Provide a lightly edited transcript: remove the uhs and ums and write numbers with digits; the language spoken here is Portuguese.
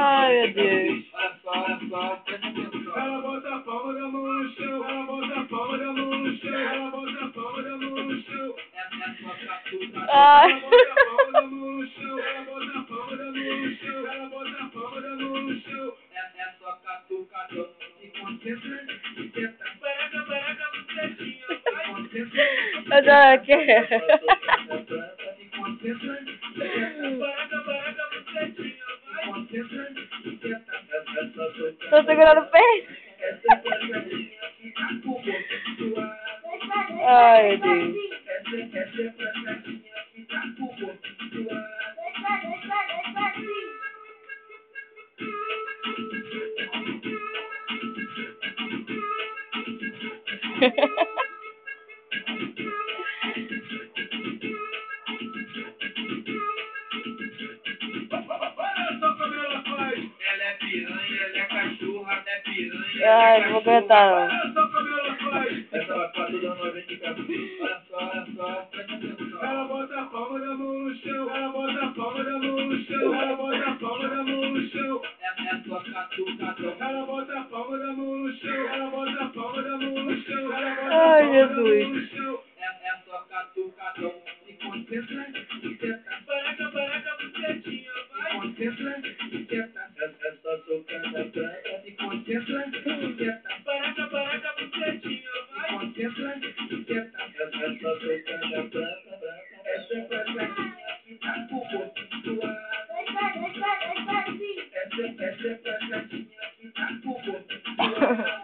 Ai, meu Deus. Olha só, presta atenção. Ela bota a palma da mão no chão, ela bota a palma da mão no chão, ela bota a palma da mão no chão. Essa é sua catuca. Ai. Ela bota a palma da mão no chão, ela bota a palma da mão no chão, ela bota a palma da mão no chão. Essa é sua catuca. Se concentra e tenta. Baraca, bucetinha, vai. Se concentra. Mas olha aqui. Se concentra e tenta. Baraca, bucetinha, vai. Se concentra e tenta. Tô segurando o peito. Ai, meu Deus. Ela é piranha, ela é cachorra, ela é piranha. Ai, não vou aguentar, não. Olha só como ela faz. Essa vai ficar toda novinha de cabelo. Olha só, presta atenção. Ela bota a palma da mão no chão, ela bota a palma da mão no chão, ela bota a palma da mão no chão. Essa é a sua catucadão. Ela bota a palma da mão no chão, ela bota a palma da mão no chão, ela bota a Ai, palma da mão Jesus. no chão. Essa é a sua catucadão. Se concentra e tenta. Baraca, bucetinha, vai. Se concentra e tenta. Essa socada branca. Se concentra e tenta. Baraca, bucetinha, vai. Se concentra e tenta. Essa socada branca. Essa é pra gatinha que tá com o rosto suado. Essa é pra gatinha que tá com o rosto suado.